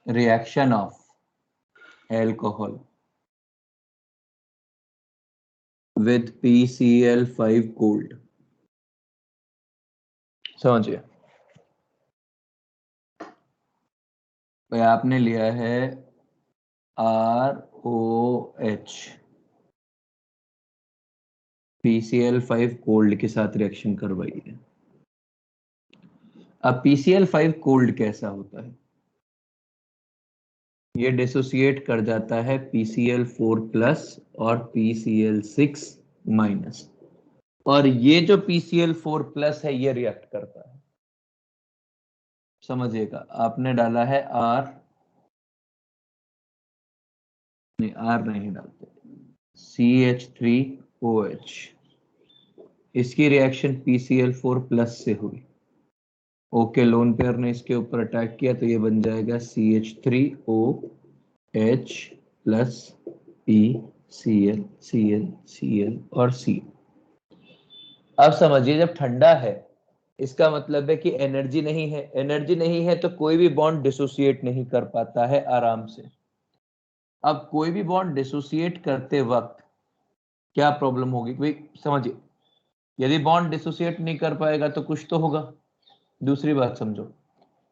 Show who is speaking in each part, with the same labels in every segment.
Speaker 1: reaction of alcohol with PCl5 cold। समझिए भाई, आपने लिया है ROH, PCl5 कोल्ड के साथ रिएक्शन करवाई है। अब PCl5 कोल्ड कैसा होता है? ये डिसोसिएट कर जाता है PCl4 प्लस और PCl6 माइनस, और ये जो PCl4 प्लस है ये रिएक्ट करता है। समझिएगा, आपने डाला है R, नहीं R नहीं डालते, CH3OH, इसकी रिएक्शन PCl4 प्लस से हुई। ओके, लोन पेयर ने इसके ऊपर अटैक किया तो ये बन जाएगा CH3OH plus PCl, Cl, Cl और C। अब समझिए, जब ठंडा है इसका मतलब है कि एनर्जी नहीं है, एनर्जी नहीं है तो कोई भी बॉन्ड डिसोसिएट नहीं कर पाता है आराम से। अब कोई भी बॉन्ड डिसोसिएट करते वक्त क्या प्रॉब्लम होगी भाई? समझिए, यदि बॉन्ड डिसोसिएट नहीं कर पाएगा तो कुछ तो होगा। दूसरी बात समझो,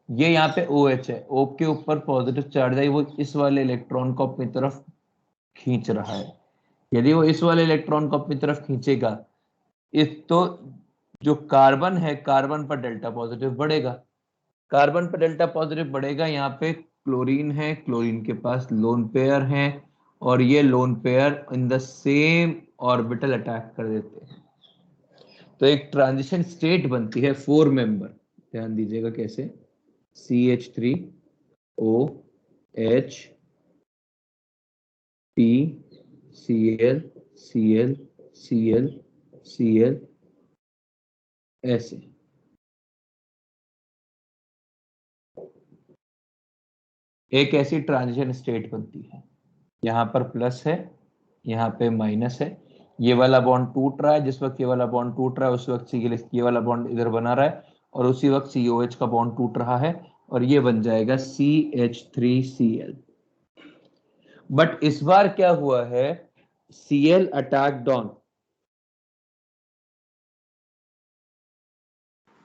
Speaker 1: ये यहाँ पे OH है, O के ऊपर पॉजिटिव चार्ज है, वो इस वाले इलेक्ट्रॉन को अपनी तरफ खींच रहा है। यदि वो इस वाले इलेक्ट्रॉन को अपनी तरफ खींचेगा, इस तो जो कार्बन है, कार्बन पर डेल्टा पॉजिटिव बढ़ेगा, कार्बन पर डेल्टा पॉजिटिव बढ़ेगा। यहाँ पे क्लोरीन है, क्लोरीन के पास लोन पेयर है, और ये lone pair in the same orbital attack कर देते हैं, तो एक ट्रांजिशन स्टेट बनती है 4 मेंबर। ध्यान दीजिएगा कैसे, CH3OH PCl Cl Cl Cl, ऐसे। एक ऐसी ट्रांजिशन स्टेट बनती है, यहाँ पर प्लस है, यहाँ पे माइनस है, ये वाला बॉन्ड टूट रहा है, जिस वक्त ये वाला बॉन्ड टूट रहा है उस वक्त ये वाला बॉन्ड इधर बना रहा है, और उसी वक्त COH का बॉन्ड टूट रहा है, और ये बन जाएगा CH3Cl। बट इस बार क्या हुआ है, Cl attacked on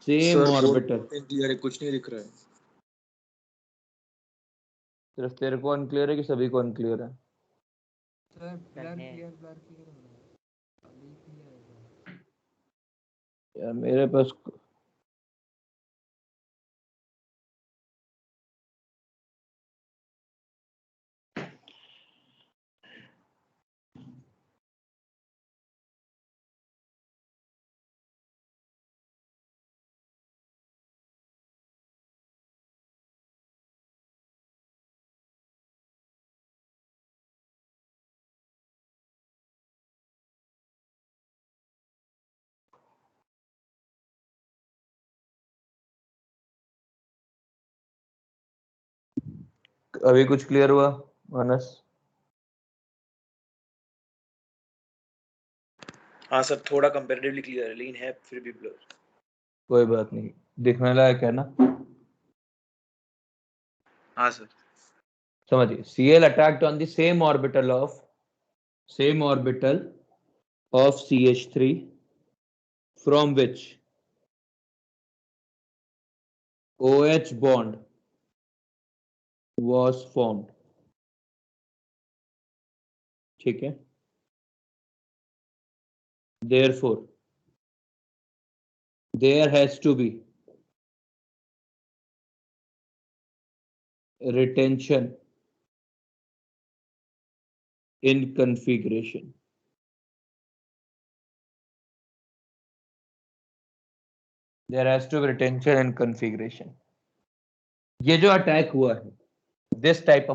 Speaker 1: same
Speaker 2: sir board
Speaker 1: orbital.
Speaker 2: Clear है, कुछ नहीं दिख रहा है।
Speaker 1: सिर्फ तेरे को अनक्लियर है कि सभी को अनक्लियर है?
Speaker 3: सर ब्लर क्लियर हो रहा है, अभी क्लियर है।
Speaker 1: यार मेरे पास अभी कुछ क्लियर हुआ मानस?
Speaker 2: हाँ सर, थोड़ा कंपैरेटिवली क्लियर है, लेकिन है फिर भी ब्लर।
Speaker 1: कोई बात नहीं, दिखने लायक है ना?
Speaker 2: हाँ सर।
Speaker 1: समझिए, Cl attacked on the same orbital of CH3 from which OH bond was formed। ठीक है, therefore there has to be retention in configuration। There has to be retention in configuration। ये जो अटैक हुआ है, this type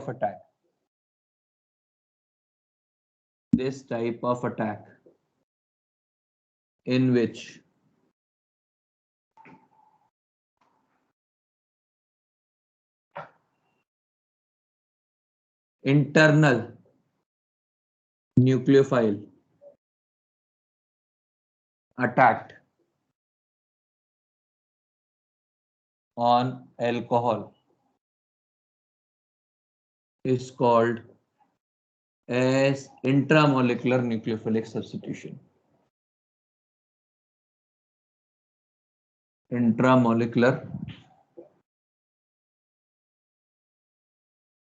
Speaker 1: of attack in which internal nucleophile attacked on alcohol is called as intramolecular nucleophilic substitution. Intramolecular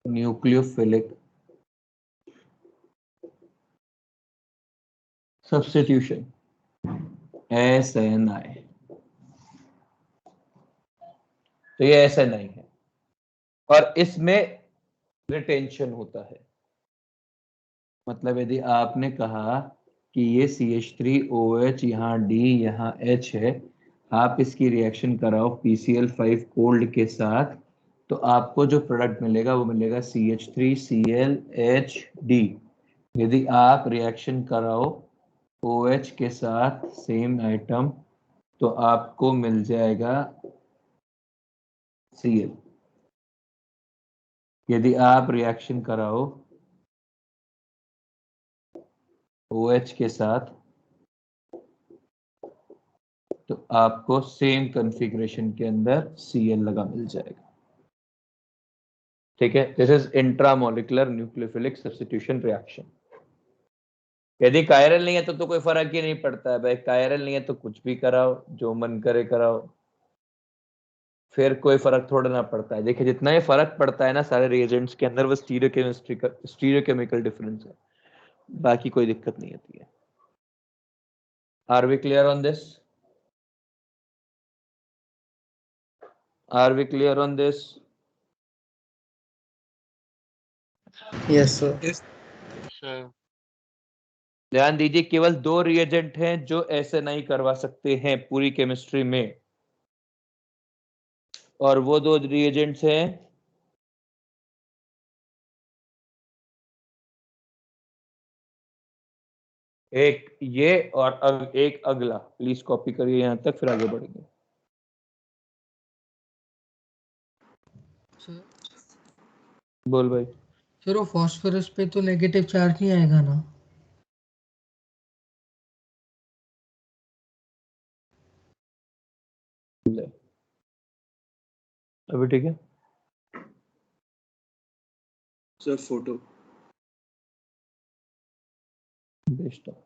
Speaker 1: nucleophilic substitution, SNI. तो ये SNI है और इसमें retention होता है। मतलब यदि आपने कहा कि ये CH3OH यहाँ D यहाँ H है, आप इसकी रिएक्शन कराओ PCl5 कोल्ड के साथ, तो आपको जो प्रोडक्ट मिलेगा वो मिलेगा CH3ClHD। यदि आप रिएक्शन कराओ OH के साथ सेम आइटम, तो आपको मिल जाएगा Cl। यदि आप रिएक्शन कराओ OH के साथ, तो आपको सेम कॉन्फ़िगरेशन के अंदर Cl लगा मिल जाएगा। ठीक है, this is intramolecular nucleophilic substitution reaction. यदि कायरल नहीं है तो कोई फर्क ही नहीं पड़ता है भाई, कायरल नहीं है तो कुछ भी कराओ, जो मन करे कराओ, फिर कोई फर्क थोड़ा ना पड़ता है। देखिए जितना ही फर्क पड़ता है ना सारे रिएजेंट्स के अंदर, वो स्टीरियोकेमिकल डिफरेंस है, बाकी कोई दिक्कत नहीं होती है। Are we clear on this? Are we clear on this?
Speaker 4: Yes sir.
Speaker 3: Yes sir.
Speaker 1: ध्यान दीजिए, केवल 2 रिएजेंट हैं जो ऐसे नहीं करवा सकते हैं पूरी केमिस्ट्री में, और वो 2 रिएजेंट्स हैं, एक ये और एक अगला। प्लीज कॉपी करिए यहां तक, फिर आगे बढ़ेंगे।
Speaker 4: सर
Speaker 1: बोल भाई।
Speaker 4: सर वो फॉस्फोरस पे तो नेगेटिव चार्ज नहीं आएगा ना?
Speaker 1: ले, अभी ठीक है
Speaker 2: सर फोटो
Speaker 1: भेजता हूं।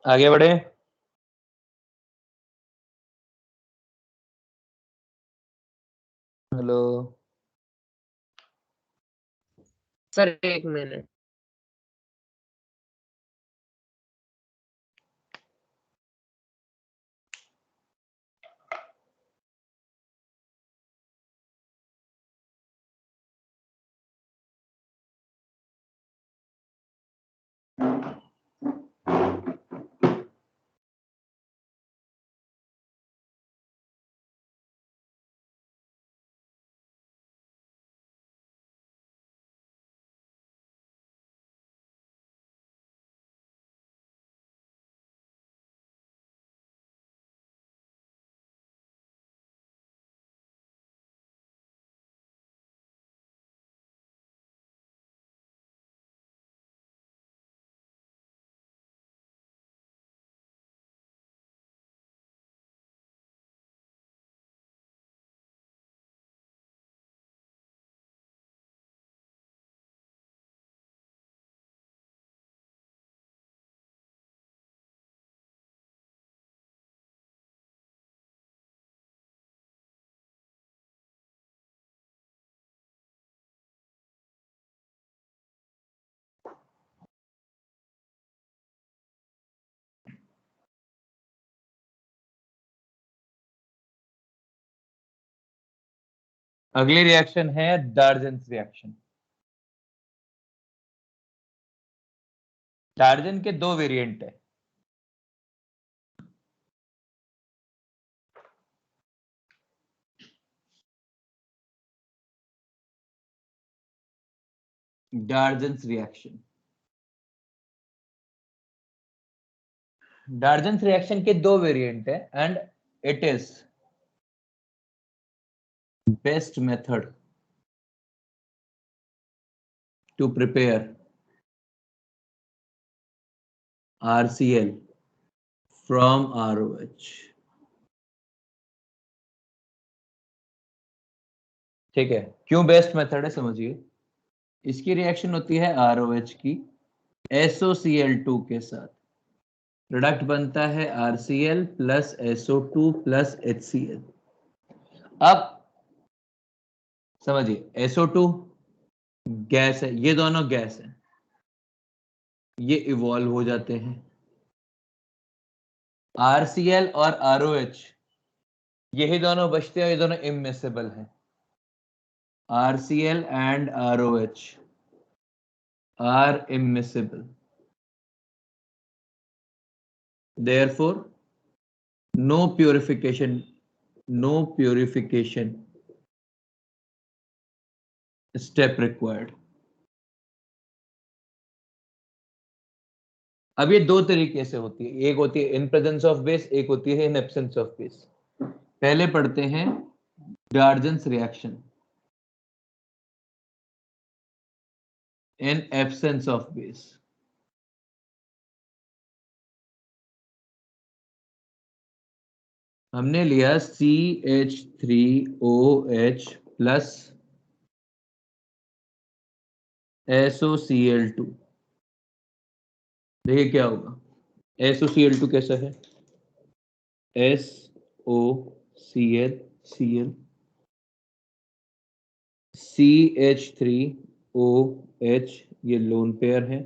Speaker 1: आगे बढ़े। हेलो,
Speaker 5: सर एक मिनट।
Speaker 1: अगली रिएक्शन है डार्जन्स रिएक्शन। डार्जन के दो वेरिएंट है। डार्जन्स रिएक्शन, डार्जन्स रिएक्शन के दो वेरिएंट है and it is best method to prepare RCl from ROH। ठीक है, क्यों बेस्ट मेथड है समझिए। इसकी रिएक्शन होती है ROH की SOCl2 के साथ, प्रोडक्ट बनता है RCl plus SO2 plus HCl। अब समझिए, SO2 गैस है, ये दोनों गैस है, ये इवॉल्व हो जाते हैं। RCl और ROH यही दोनों बचते हैं, ये दोनों इमिसेबल हैं। RCl and ROH are immiscible, therefore no purification step required। अब ये दो तरीके से होती है, एक होती है इन प्रेजेंस ऑफ बेस, एक होती है इन एब्सेंस ऑफ बेस। पहले पढ़ते हैं Darzens reaction in absence of base. हमने लिया CH3OH प्लस SOCl2। देखिए क्या होगा, SOCl2 कैसा है, SOCl Cl CH3OH, ये लोन पेयर है,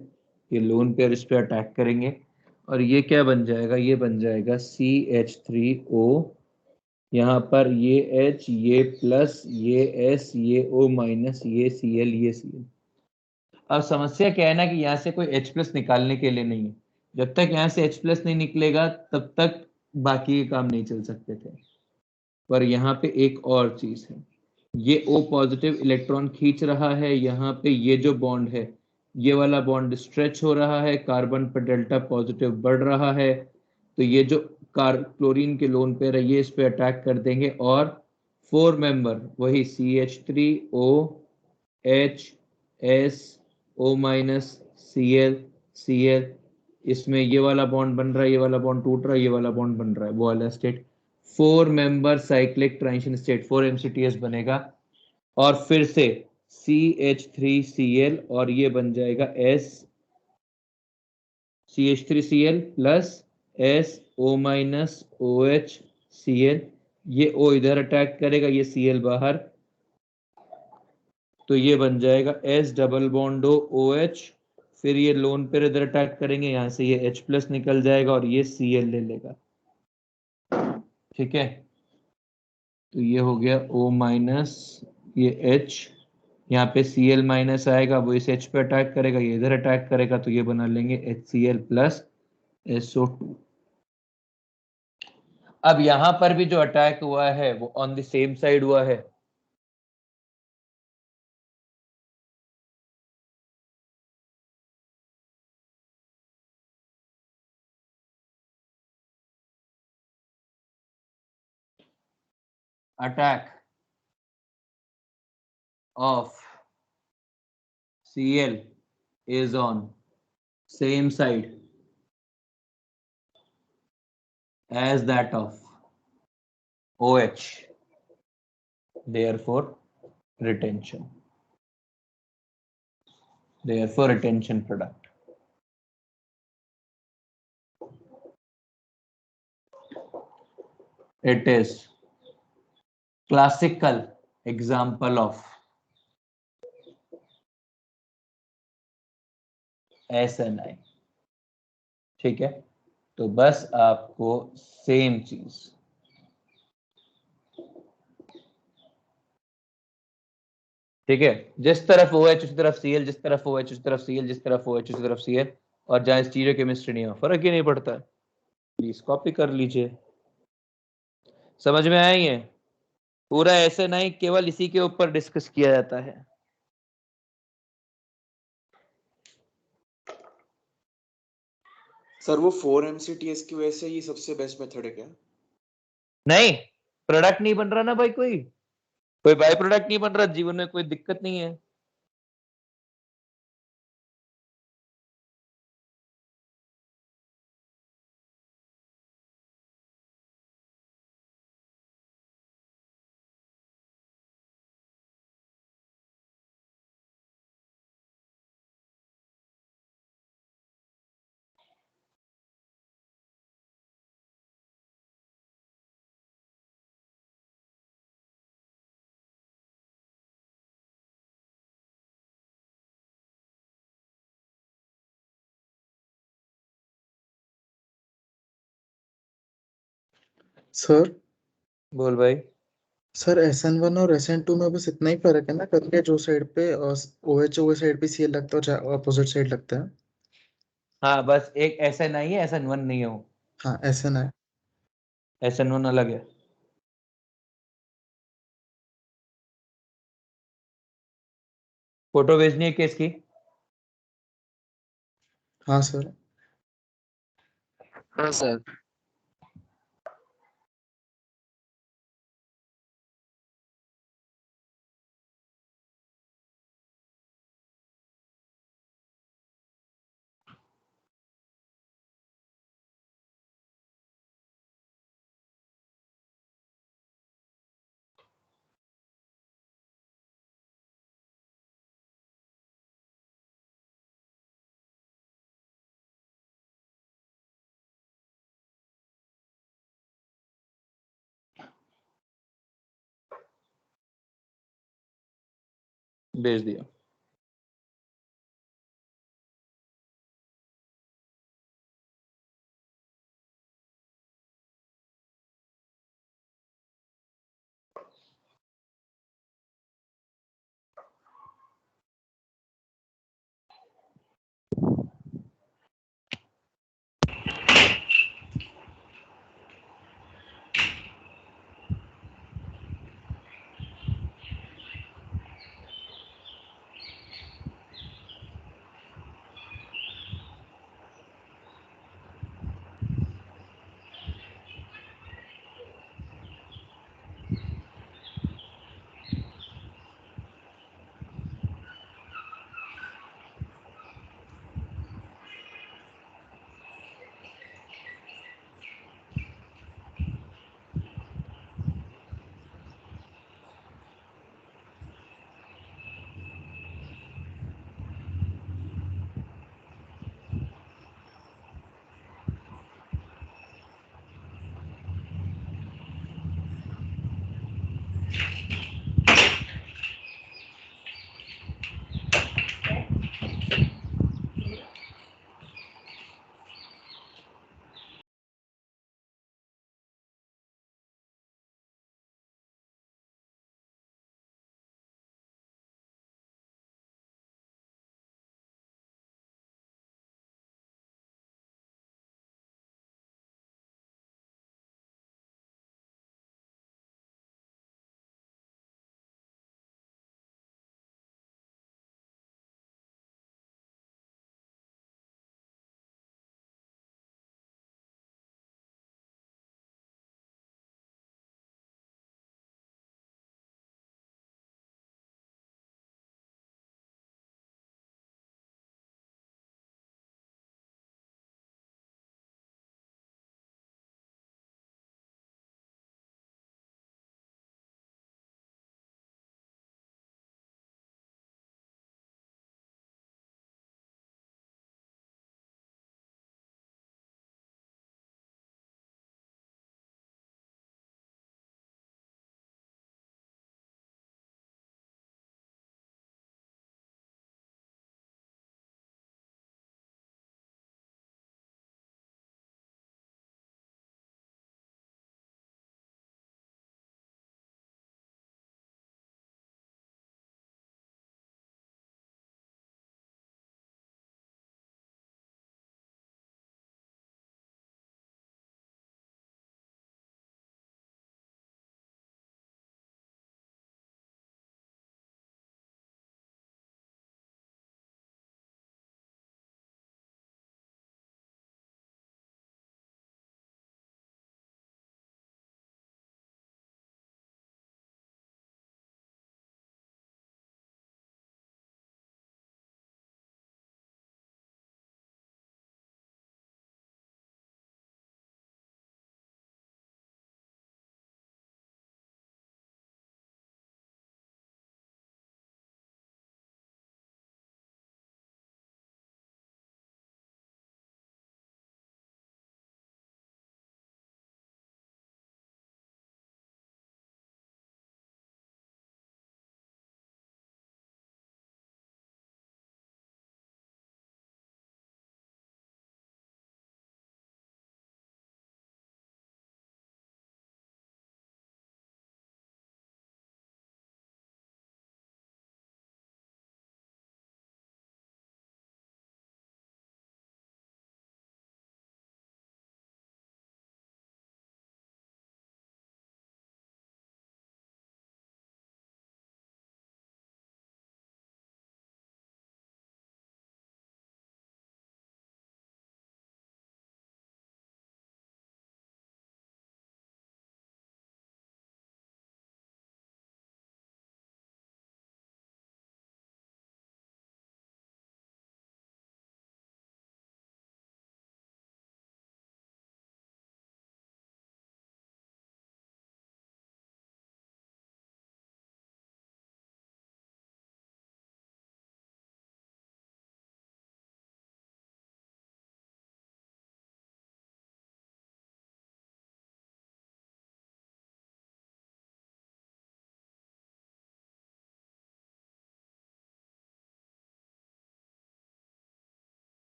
Speaker 1: ये लोन पेयर इस पे अटैक करेंगे और ये क्या बन जाएगा, ये बन जाएगा CH3O, यहाँ पर ये H, ये प्लस, ये S, ये O माइनस, ये Cl, ये Cl। अब समस्या क्या है ना कि यहाँ से कोई H प्लस निकालने के लिए नहीं है, जब तक यहाँ से H प्लस नहीं निकलेगा तब तक बाकी के काम नहीं चल सकते थे। पर यहाँ पे एक और चीज है, ये O पॉजिटिव इलेक्ट्रॉन खींच रहा है, यहाँ पे ये जो बॉन्ड है ये वाला बॉन्ड स्ट्रेच हो रहा है, कार्बन पर डेल्टा पॉजिटिव बढ़ रहा है, तो ये जो क्लोरीन के लोन पेयर है ये इस पे अटैक कर देंगे और 4 मेंबर वही CH3OH SO minus Cl Cl, इसमें ये वाला बॉन्ड बन रहा है, ये वाला बॉन्ड टूट रहा है, ये वाला बॉन्ड बन रहा है, वो वाला state 4 member cyclic transition state 4 MCTS बनेगा और फिर से CH3Cl और ये बन जाएगा CH3Cl प्लस SO-OH ये O इधर अटैक करेगा, ये Cl बाहर, तो ये बन जाएगा S डबल बॉन्ड OH, फिर ये लोन पेयर इधर अटैक करेंगे, यहां से ये H+ निकल जाएगा और ये Cl ले लेगा। ठीक है, तो ये हो गया O-, ये H, यहाँ पे Cl- आएगा, वो इस H पे अटैक करेगा, ये इधर अटैक करेगा, तो ये बना लेंगे HCl + SO2। अब यहां पर भी जो अटैक हुआ है वो ऑन द सेम साइड हुआ है, attack of Cl is on same side as that of OH, therefore retention product. It is classical example of SNI। ठीक है, तो बस आपको सेम चीज, ठीक है, जिस तरफ OH उस तरफ Cl, जिस तरफ OH उस तरफ Cl, जिस तरफ OH उस तरफ Cl, और जहां स्टीरियो केमिस्ट्री नहीं हो, फर्क ही नहीं पड़ता है। प्लीज कॉपी कर लीजिए। समझ में आया? ये पूरा ऐसे नहीं, केवल इसी के ऊपर डिस्कस किया जाता है।
Speaker 2: सर वो 4 MCTS की वजह से ये सबसे बेस्ट मेथड है क्या?
Speaker 1: नहीं, प्रोडक्ट नहीं बन रहा ना भाई, कोई बाय प्रोडक्ट नहीं बन रहा, जीवन में कोई दिक्कत नहीं है।
Speaker 6: सर
Speaker 1: बोल भाई।
Speaker 6: सर SN1 और SN2 में बस इतना ही फर्क है ना, करके जो साइड पे OH वो साइड पे Cl लगता है और अपोजिट साइड लगता है।
Speaker 1: हाँ, बस एक SNI है, SN1 नहीं है, वो
Speaker 6: हाँ SN है।
Speaker 1: SN1 अलग है। फोटो भेजनी है केस की?
Speaker 6: हाँ सर।
Speaker 5: हाँ सर।
Speaker 1: भेज दिया।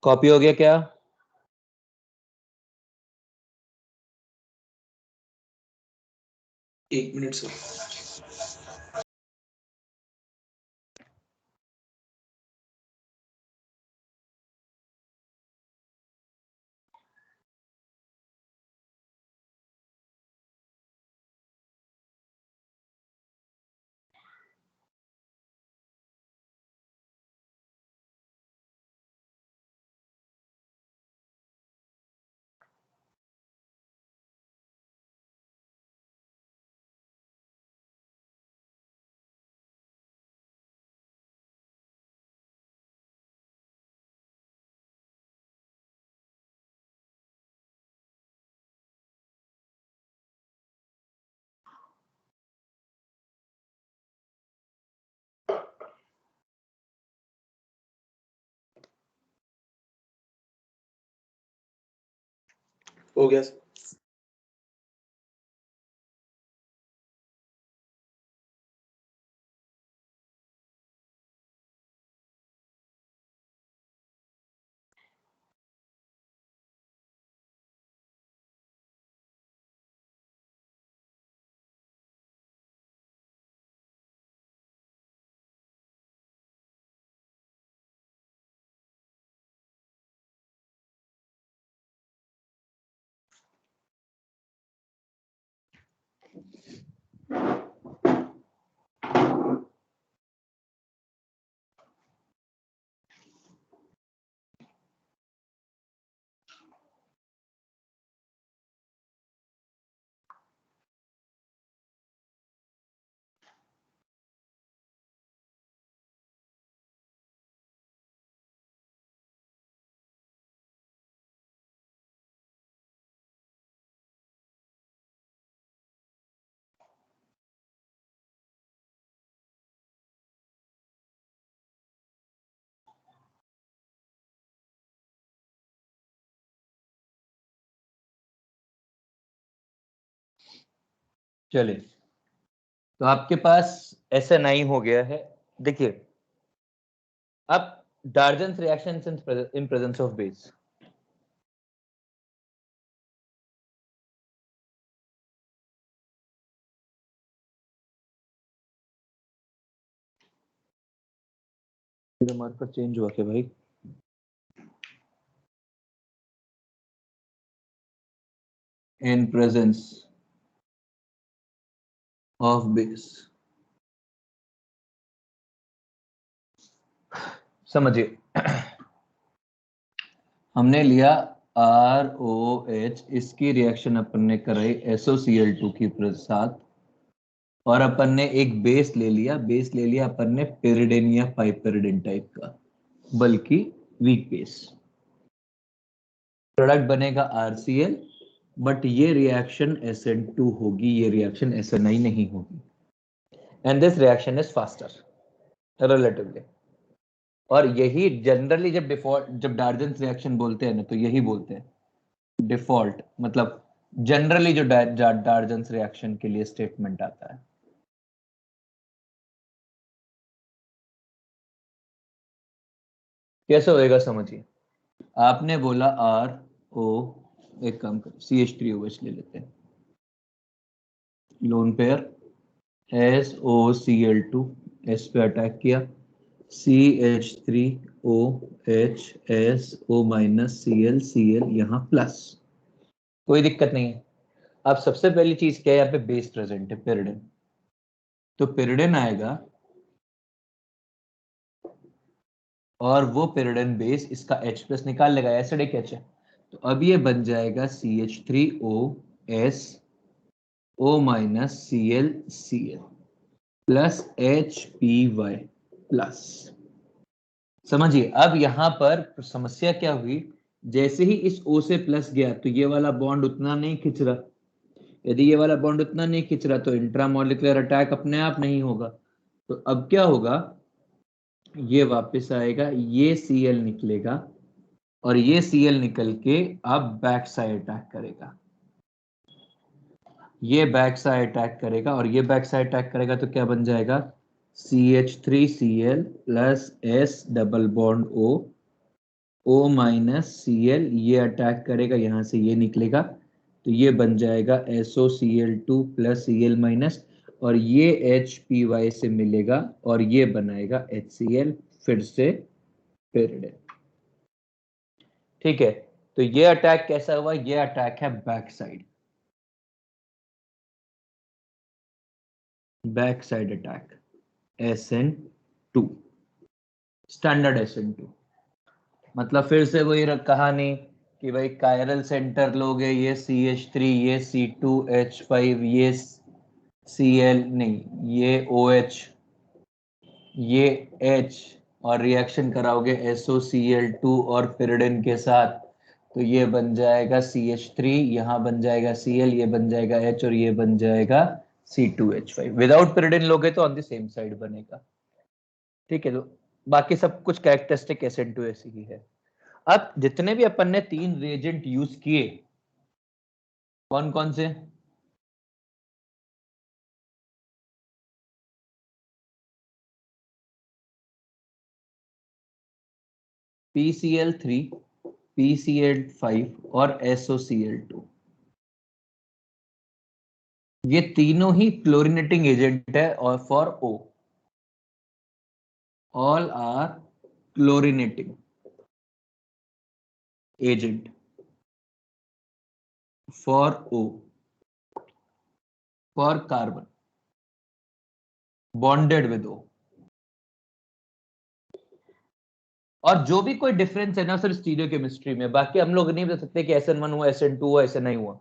Speaker 1: कॉपी हो गया क्या?
Speaker 2: एक मिनट सर। हो गया सर।
Speaker 1: चलिए, तो आपके पास SN9 हो गया है। देखिए, अब Darzens reaction in presence of base. Marker change हुआ क्या भाई? इन प्रेजेंस ऑफ बेस, समझिए, हमने लिया ROH, इसकी रिएक्शन अपन ने कराई SOCl2 की साथ, और अपन ने एक बेस ले लिया अपन ने पेरिडेन या पाइपेरिडेन टाइप का, बल्कि वीक बेस। प्रोडक्ट बनेगा RCl, बट ये रिएक्शन SN2 होगी, ये रिएक्शन SNI नहीं होगी। And this reaction is faster relatively. और यही जनरली जब डार्जन्स रिएक्शन बोलते हैं ना, तो यही बोलते हैं डिफॉल्ट, मतलब जनरली जो डार्जन्स रिएक्शन के लिए स्टेटमेंट आता है। कैसे होएगा समझिए, आपने बोला RO, एक काम करो CH3OH ले लेते हैं, लोन पेयर, SOCl2, S पे अटैक किया, CH3OH, SO minus Cl, Cl यहाँ प्लस, कोई दिक्कत नहीं है। अब सबसे पहली चीज क्या है, यहाँ पे बेस प्रेजेंट है, पेरिडेन, तो पेरिडेन आएगा और वो पेरिडेन बेस इसका H प्लस निकाल लेगा, एसिडिक H है, तो अब ये बन जाएगा CH3OS, O minus Cl, Cl plus HPY plus. समझिए, अब यहां पर समस्या क्या हुई, जैसे ही इस O से प्लस गया तो ये वाला बॉन्ड उतना नहीं खिंच रहा, यदि ये वाला बॉन्ड उतना नहीं खिंच रहा तो इंट्रामोलिकुलर अटैक अपने आप नहीं होगा। तो अब क्या होगा, ये वापस आएगा, ये Cl निकलेगा और ये Cl निकल के अब बैक साइड अटैक करेगा, ये बैक साइड अटैक करेगा और ये बैक साइड अटैक करेगा, तो क्या बन जाएगा CH3Cl plus S double bond O O minus Cl, ये अटैक करेगा, यहां से ये निकलेगा, तो ये बन जाएगा SOCl2 प्लस Cl माइनस, और ये HPy से मिलेगा और ये बनाएगा HCl, फिर से pyridine। ठीक है, तो ये अटैक कैसा हुआ? ये अटैक है back side, back side attack, SN2, standard SN2। मतलब फिर से वही कहानी कि भाई कायरल सेंटर लोगे, ये CH3, ये C2H5, ये Cl नहीं, ये OH, ये H, और रिएक्शन कराओगे SOCl2 और pyridine के साथ, तो ये बन जाएगा CH3, यहाँ बन जाएगा Cl, ये बन जाएगा H, और ये बन जाएगा C2H5। विदाउट pyridine लोगे तो ऑन द सेम साइड बनेगा। ठीक है, तो बाकी सब कुछ कैरेक्टरिस्टिक SN2 ऐसी ही है। अब जितने भी अपन ने 3 रिएजेंट यूज किए, कौन कौन से? PCl3, PCl5 और SOCl2, ये तीनों ही क्लोरीनेटिंग एजेंट है, और for O, all are chlorinating agent for O, for carbon bonded with O। और जो भी कोई डिफरेंस है ना सर स्टीरियोकेमिस्ट्री में, बाकी हम लोग नहीं बता सकते कि SN1 हुआ, SN2 हुआ, SNI हुआ।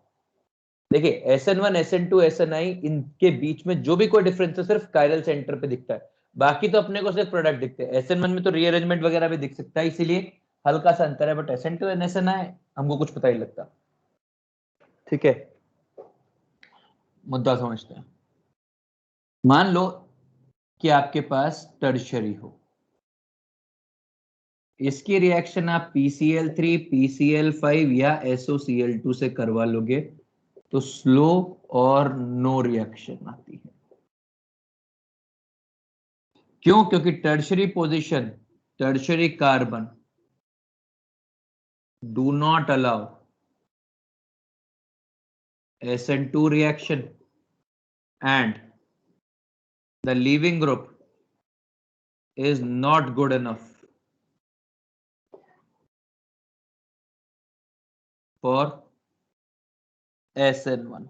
Speaker 1: देखिए SN1, SN2, SNI, इनके बीच में जो भी कोई डिफरेंस है सिर्फ कायरल सेंटर पे दिखता है, बाकी तो अपने को सिर्फ प्रोडक्ट दिखते हैं। SN1 में तो रीअरेंजमेंट वगैरह भी दिख सकता है, इसीलिए हल्का सा अंतर है, बट SN2 और SNI हमको कुछ पता ही नहीं लगता। ठीक है, मुद्दा समझते हैं। मान लो कि आपके पास टर्शरी हो, इसकी रिएक्शन आप PCl3, PCl5 या SOCl2 से करवा लोगे तो स्लो और नो रिएक्शन आती है। क्यों? क्योंकि tertiary position, tertiary carbon do not allow SN2 reaction, and the leaving group is not good enough for SN1।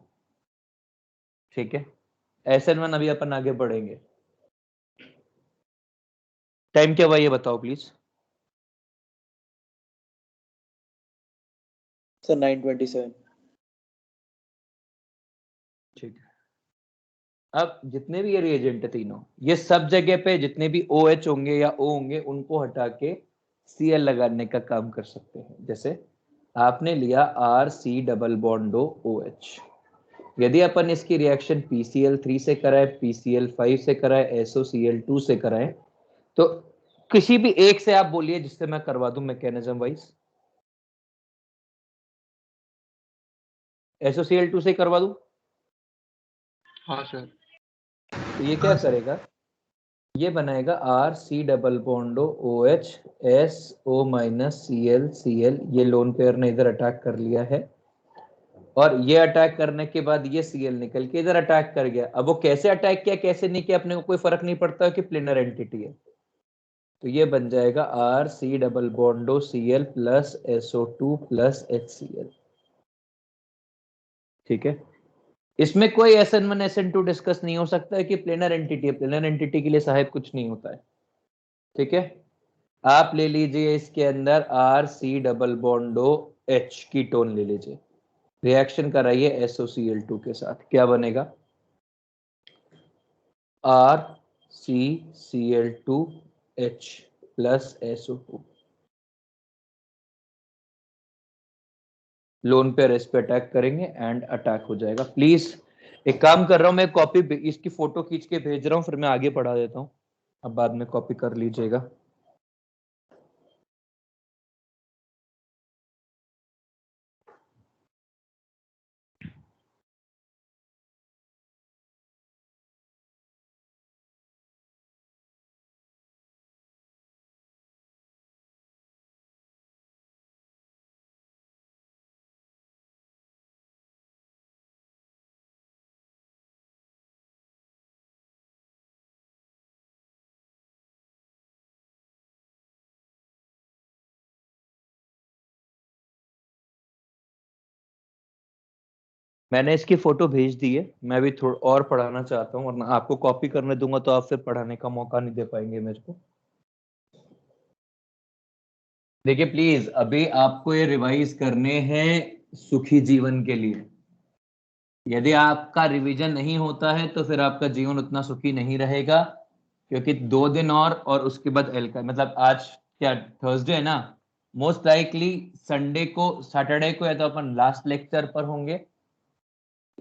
Speaker 1: ठीक है, SN1 अभी अपन आगे बढ़ेंगे। टाइम क्या हुआ ये बताओ प्लीज।
Speaker 2: सर 9:27।
Speaker 1: ठीक है, अब जितने भी ये रिएजेंट है तीनों, ये सब जगह पे जितने भी OH होंगे या O होंगे उनको हटा के Cl लगाने का काम कर सकते हैं। जैसे आपने लिया RC डबल बॉन्ड OH, यदि अपन इसकी रिएक्शन PCl3 से कराए, PCl5 से कराए, SOCl2 से कराए, तो किसी भी एक से आप बोलिए जिससे मैं करवा दूं मैकेनिज्म वाइज। SOCl2 से करवा दूं?
Speaker 3: हाँ सर।
Speaker 1: तो ये क्या करेगा, ये बनाएगा RC double bond OH SO minus Cl, ये लोन पेयर ने इधर अटैक कर लिया है, और ये अटैक करने के बाद ये Cl निकल के इधर अटैक कर गया। अब वो कैसे अटैक किया कैसे नहीं किया अपने को कोई फर्क नहीं पड़ता कि प्लेनर एंटिटी है। तो ये बन जाएगा RC double बॉन्डो Cl plus SO2 plus HCl। ठीक है, इसमें कोई SN1 SN2 डिस्कस नहीं हो सकता है कि प्लेनर एंटिटी है, प्लेनर एंटिटी के लिए साहेब कुछ नहीं होता है। ठीक है, आप ले लीजिए इसके अंदर RC डबल बॉन्डो H की टोन ले लीजिए, रिएक्शन कराइए SOCl2 के साथ, क्या बनेगा? RCCl2H plus SO2। लोन पे रेस पे अटैक करेंगे एंड अटैक हो जाएगा। प्लीज एक काम कर रहा हूं मैं, कॉपी इसकी फोटो खींच के भेज रहा हूं, फिर मैं आगे पढ़ा देता हूं, अब बाद में कॉपी कर लीजिएगा। मैंने इसकी फोटो भेज दी है, मैं भी थोड़ा और पढ़ाना चाहता हूँ, वरना आपको कॉपी करने दूंगा तो आप फिर पढ़ाने का मौका नहीं दे पाएंगे मेरे को। देखिए प्लीज, अभी आपको ये रिवाइज करने हैं सुखी जीवन के लिए। यदि आपका रिवीजन नहीं होता है तो फिर आपका जीवन उतना सुखी नहीं रहेगा, क्योंकि 2 दिन और उसके बाद एल का मतलब आज क्या थर्सडे है ना, मोस्ट लाइकली संडे को सैटरडे को या तो अपन लास्ट लेक्चर पर होंगे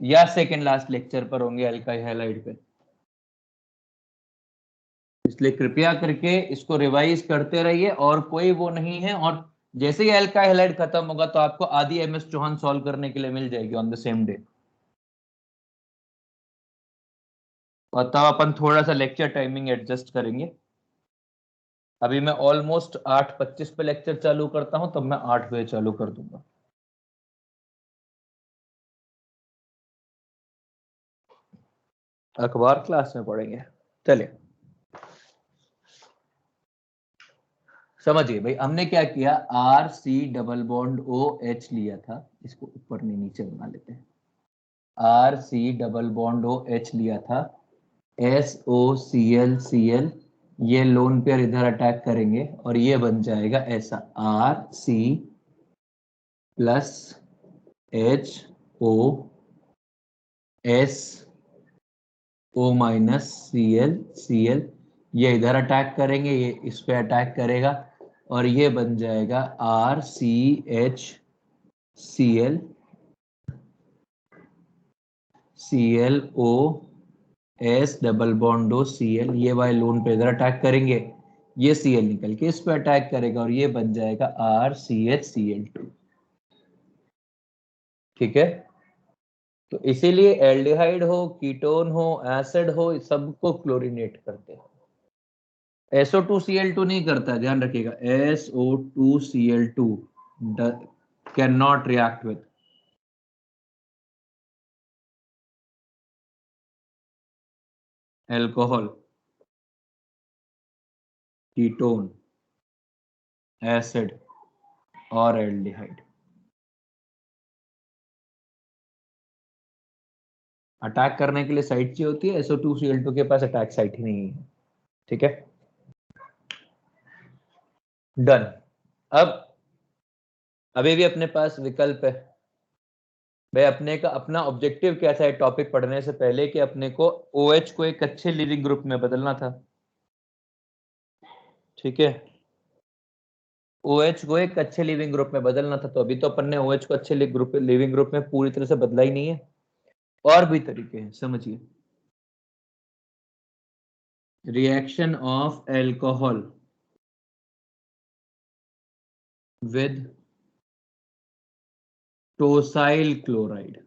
Speaker 1: या सेकंड लास्ट लेक्चर पर होंगे एल्काइल हैलाइड पे। इसलिए कृपया करके इसको रिवाइज करते रहिए, और कोई वो नहीं है। और जैसे ही एल्काइल हैलाइड खत्म होगा तो आपको आधी एमएस चौहान सॉल्व करने के लिए मिल जाएगी ऑन द सेम डे। और तब अपन थोड़ा सा लेक्चर टाइमिंग एडजस्ट करेंगे। अभी मैं ऑलमोस्ट 8:25 पे लेक्चर चालू करता हूं, तब मैं 8 बजे चालू कर दूंगा। अखबार क्लास में पढ़ेंगे। चलिए समझिए भाई, हमने क्या किया, R C double bond O H लिया था, इसको ऊपर नहीं नीचे बना लेते हैं। R C double bond O H लिया था, एस ओ सी एल, ये लोन पेयर इधर अटैक करेंगे और ये बन जाएगा ऐसा, R C plus H O S O minus C L, ये इधर अटैक करेंगे, ये इस पे अटैक करेगा और ये बन जाएगा R C H C L O S double bond O C L, ये वाले लोन पे इधर अटैक करेंगे, ये सी एल निकल के इस पे अटैक करेगा और ये बन जाएगा R C H C L 2। ठीक है, तो इसीलिए एल्डिहाइड हो, कीटोन हो, एसिड हो, सबको क्लोरीनेट करते हैं। SO2Cl2 नहीं करता, ध्यान रखिएगा, SO2Cl2 can not react with alcohol, ketone, acid और एल्डिहाइड। अटैक करने के लिए साइट चाहिए होती है, SO2Cl2 के पास अटैक साइट ही नहीं है। ठीक है, डन। अब अभी भी अपने पास विकल्प है भाई, अपने का अपना ऑब्जेक्टिव क्या था टॉपिक पढ़ने से पहले, कि अपने को OH को एक अच्छे लिविंग ग्रुप में बदलना था। ठीक है, OH को एक अच्छे लिविंग ग्रुप में बदलना था, तो अभी तो अपन ने OH को अच्छे लिविंग ग्रुप में पूरी तरह से बदला ही नहीं है, और भी तरीके हैं, समझिए। Reaction of alcohol with tosyl chloride.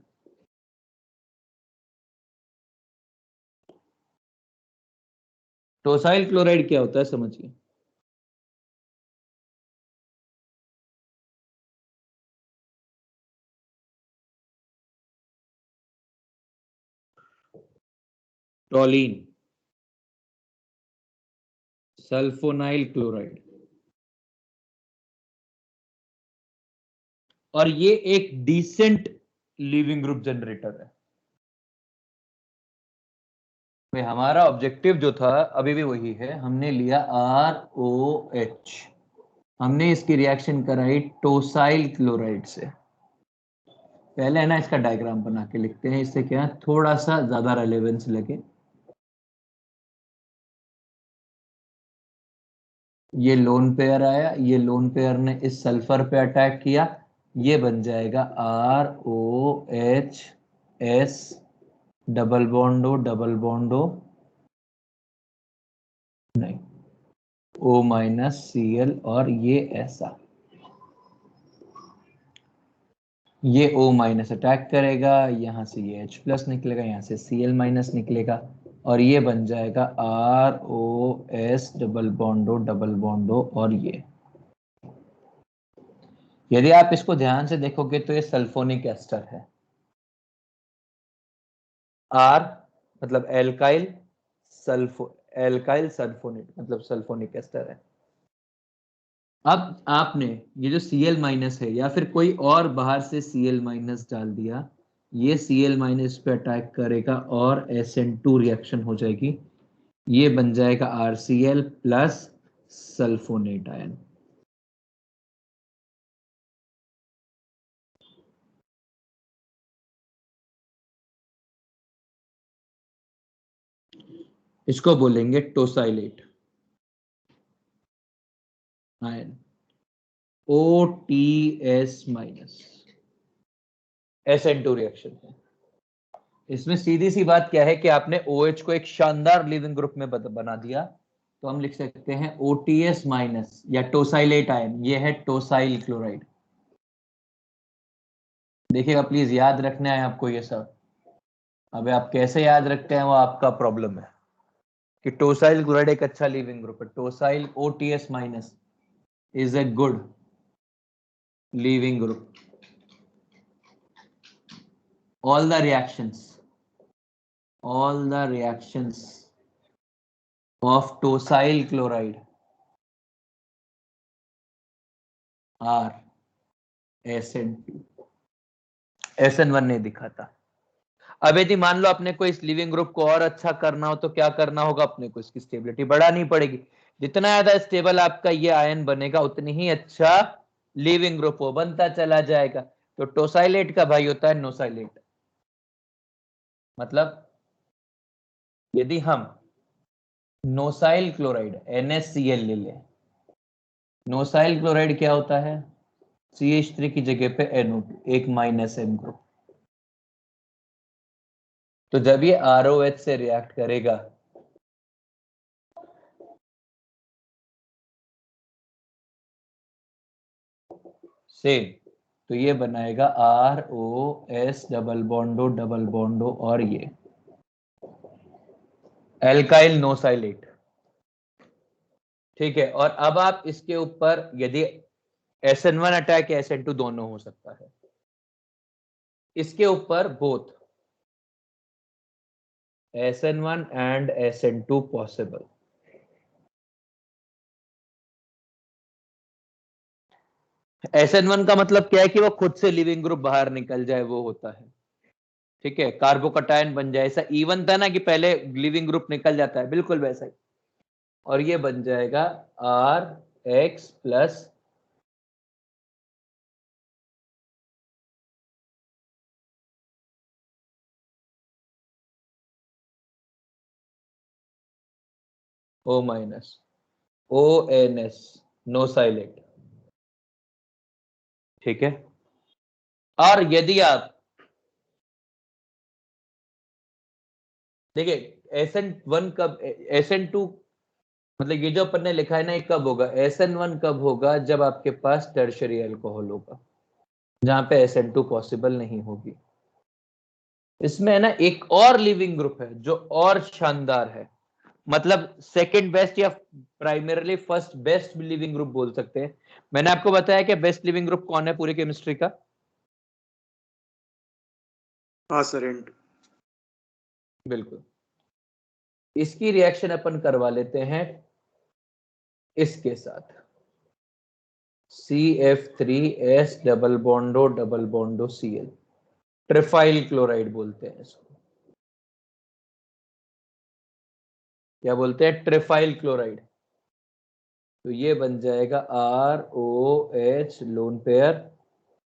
Speaker 1: Tosyl chloride क्या होता है समझिए। टोलीन, सल्फोनाइल क्लोराइड, और ये एक डिसेंट लिविंग ग्रुप जनरेटर है। भाई हमारा ऑब्जेक्टिव जो था अभी भी वही है, हमने लिया ROH, हमने इसकी रिएक्शन कराई टोसाइल क्लोराइड से। पहले है ना इसका डायग्राम बना के लिखते हैं, इससे क्या थोड़ा सा ज्यादा रेलेवेंस लगे। ये लोन पेयर आया, ये लोन पेयर ने इस सल्फर पे अटैक किया, ये बन जाएगा ROH S डबल बॉन्डो नहीं O माइनस Cl, और ये ऐसा, ये O माइनस अटैक करेगा, यहां से ये H प्लस निकलेगा, यहां से Cl माइनस निकलेगा, और ये बन जाएगा ROS डबल बॉन्डो और ये। यदि आप इसको ध्यान से देखोगे तो ये सल्फोनिक एस्टर है। R मतलब एल्काइल, एल्काइल सल्फोनेट मतलब सल्फोनिक एस्टर है। अब आपने ये जो Cl माइनस है या फिर कोई और बाहर से Cl माइनस डाल दिया, ये Cl माइनस पे अटैक करेगा और SN2 रिएक्शन हो जाएगी, ये बन जाएगा RCl प्लस सल्फोनेट आयन। इसको बोलेंगे tosylate ion, OTS minus, SN2 reaction है। इसमें सीधी सी बात क्या है कि आपने OH को एक शानदार लिविंग ग्रुप में बना दिया, तो हम लिख सकते हैं OTS माइनस या टोसाइलेट आयन, ये है टोसाइल क्लोराइड। देखिएगा प्लीज, याद रखना है आपको ये सब। अब आप कैसे याद रखते हैं वो आपका प्रॉब्लम है, कि टोसाइल क्लोराइड एक अच्छा लिविंग ग्रुप है। टोसाइल OTS minus is a good leaving group. All the reactions of tosyl chloride are SN2। SN1 नहीं दिखाता। अब यदि मान लो अपने को इस लिविंग ग्रुप को और अच्छा करना हो तो क्या करना होगा, अपने को इसकी स्टेबिलिटी बढ़ानी पड़ेगी। जितना ज्यादा स्टेबल आपका ये आयन बनेगा उतनी ही अच्छा लिविंग ग्रुप वो बनता चला जाएगा। तो टोसाइलेट का भाई होता है नोसाइलेट। मतलब यदि हम नोसाइल क्लोराइड NaCl ले लें, नोसाइल क्लोराइड क्या होता है, CH3 की जगह पे NO2, एक माइनस M ग्रुप। तो जब ये ROH से रिएक्ट करेगा सेम, तो ये बनाएगा ROS डबल बॉन्डो और ये एल्काइल नोसाइलेट। ठीक है, और अब आप इसके ऊपर यदि SN1 अटैक या SN2 दोनों हो सकता है, इसके ऊपर both SN1 and SN2 possible. SN1 का मतलब क्या है कि वो खुद से लिविंग ग्रुप बाहर निकल जाए, वो होता है। ठीक है, कार्बोकटायन बन जाए, ऐसा इवन था ना कि पहले लिविंग ग्रुप निकल जाता है, बिल्कुल वैसा ही। और ये बन जाएगा RX plus O minus ONS नोसाइलेट। ठीक है, और यदि आप देखिए SN1 कब, SN2 मतलब ये जो अपन ने लिखा है ना, ये कब होगा, SN1 कब होगा, जब आपके पास टर्शियरी अल्कोहल होगा, जहां पे SN2 पॉसिबल नहीं होगी। इसमें है ना एक और लिविंग ग्रुप है जो और शानदार है, मतलब सेकंड बेस्ट या primarily first best leaving group बोल सकते हैं। मैंने आपको बताया कि बेस्ट लिविंग ग्रुप कौन है पूरी केमिस्ट्री का।
Speaker 2: हाँ सर, एंड
Speaker 1: बिल्कुल, इसकी रिएक्शन अपन करवा लेते हैं इसके साथ, CF3S डबल बॉन्डो Cl, ट्रिफाइल क्लोराइड बोलते हैं इसको। क्या बोलते हैं, ट्रिफाइल क्लोराइड। तो ये बन जाएगा ROH lone pair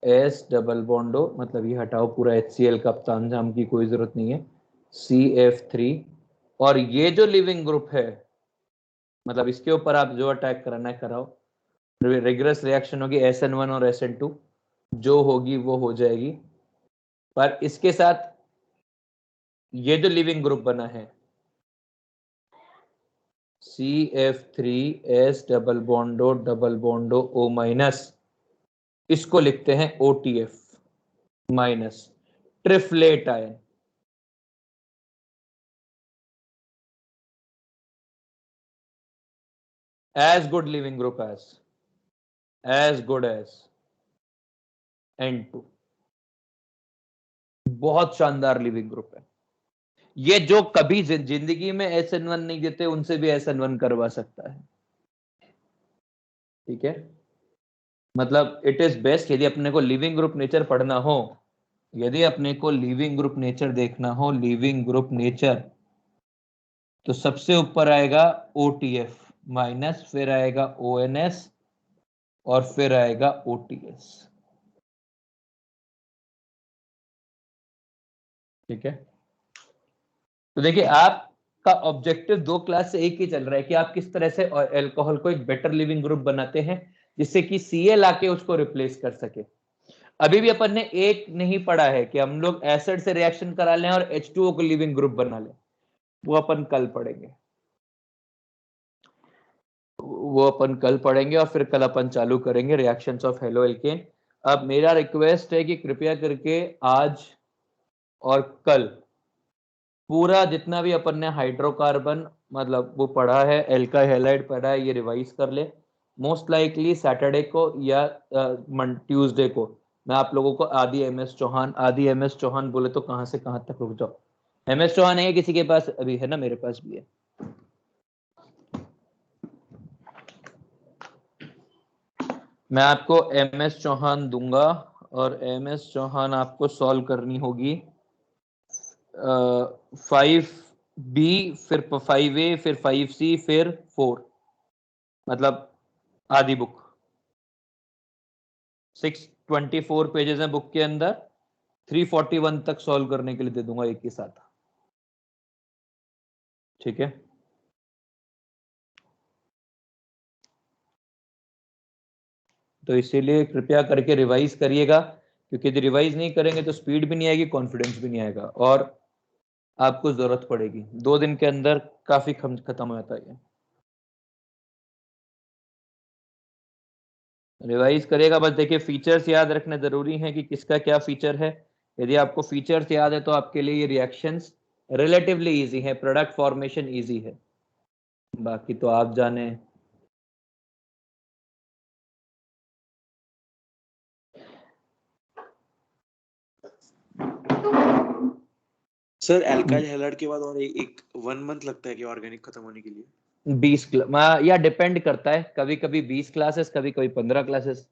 Speaker 1: S double बॉन्डो, मतलब ये हटाओ पूरा HCl का तामझाम की कोई जरूरत नहीं है, CF3। और ये जो लिविंग ग्रुप है, मतलब इसके ऊपर आप जो अटैक कराना है कराओ, रिग्रेस रिएक्शन होगी SN1 और SN2, जो होगी वो हो जाएगी। पर इसके साथ ये जो लिविंग ग्रुप बना है CF3S डबल बॉन्डो O माइनस, इसको लिखते हैं OTF minus, triflate ion. as good living group as good as N2, बहुत शानदार लिविंग ग्रुप है ये, जो कभी जिंदगी में SN1 नहीं देते उनसे भी SN1 करवा सकता है। ठीक है, मतलब इट इज बेस्ट, यदि अपने को लिविंग ग्रुप नेचर पढ़ना हो यदि अपने को लीविंग ग्रुप नेचर देखना हो, लीविंग ग्रुप नेचर, तो सबसे ऊपर आएगा OTF माइनस, फिर आएगा ONS और फिर आएगा OTS। ठीक है, तो देखिए आपका ऑब्जेक्टिव दो क्लास से एक ही चल रहा है कि आप किस तरह से अल्कोहल को एक बेटर लिविंग ग्रुप बनाते हैं जिससे कि Cl आके उसको रिप्लेस कर सके। अभी भी अपन ने एक नहीं पढ़ा है कि हम लोग एसिड से रिएक्शन करा लें और H2O को लिविंग ग्रुप बना लें, वो अपन कल पढ़ेंगे, और फिर कल अपन चालू करेंगे रिएक्शंस ऑफ हेलो एल्केन। अब मेरा रिक्वेस्ट है कि कृपया करके आज और कल पूरा जितना भी अपन ने हाइड्रोकार्बन मतलब वो पढ़ा है, एल्काइल हैलाइड पढ़ा है, ये रिवाइज कर ले। मोस्ट लाइकली सैटरडे को या ट्यूसडे को मैं आप लोगों को आदि एम एस चौहान बोले तो कहां से कहां तक रुक जाओ। MS चौहान है किसी के पास? अभी है ना, मेरे पास भी है। मैं आपको MS चौहान दूंगा और MS चौहान आपको सॉल्व करनी होगी 5B, फिर 5A, फिर 5C, फिर 4, मतलब आधी बुक 624 पेजेस हैं बुक के अंदर, 341 तक सॉल्व करने के लिए दे दूंगा एक ही साथ। ठीक है, तो इसीलिए कृपया करके रिवाइज करिएगा, क्योंकि यदि रिवाइज नहीं करेंगे तो स्पीड भी नहीं आएगी, कॉन्फिडेंस भी नहीं आएगा और आपको जरूरत पड़ेगी। 2 दिन के अंदर काफी खत्म हो जाता है। रिवाइज करेगा, बस देखिए फीचर्स याद रखना जरूरी है कि किसका क्या फीचर है। यदि आपको फीचर्स याद है तो आपके लिए ये रिएक्शंस रिलेटिवली इजी है, प्रोडक्ट फॉर्मेशन इजी है, बाकी तो आप जाने।
Speaker 2: सर एल्काइल हैलाइड के बाद और एक 1 मंथ लगता है कि ऑर्गेनिक खत्म होने के लिए?
Speaker 1: 20 या डिपेंड करता है, कभी कभी 20 क्लासेस, कभी कभी 15 क्लासेस,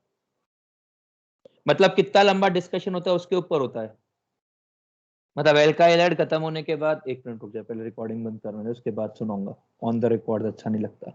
Speaker 1: मतलब कितना लंबा डिस्कशन होता है उसके ऊपर होता है। मतलब एल्काइल हैलाइड खत्म होने के बाद, एक मिनट रुक जाए, पहले रिकॉर्डिंग बंद करना है, उसके बाद सुनाऊंगा। ऑन द रिकॉर्ड अच्छा नहीं लगता।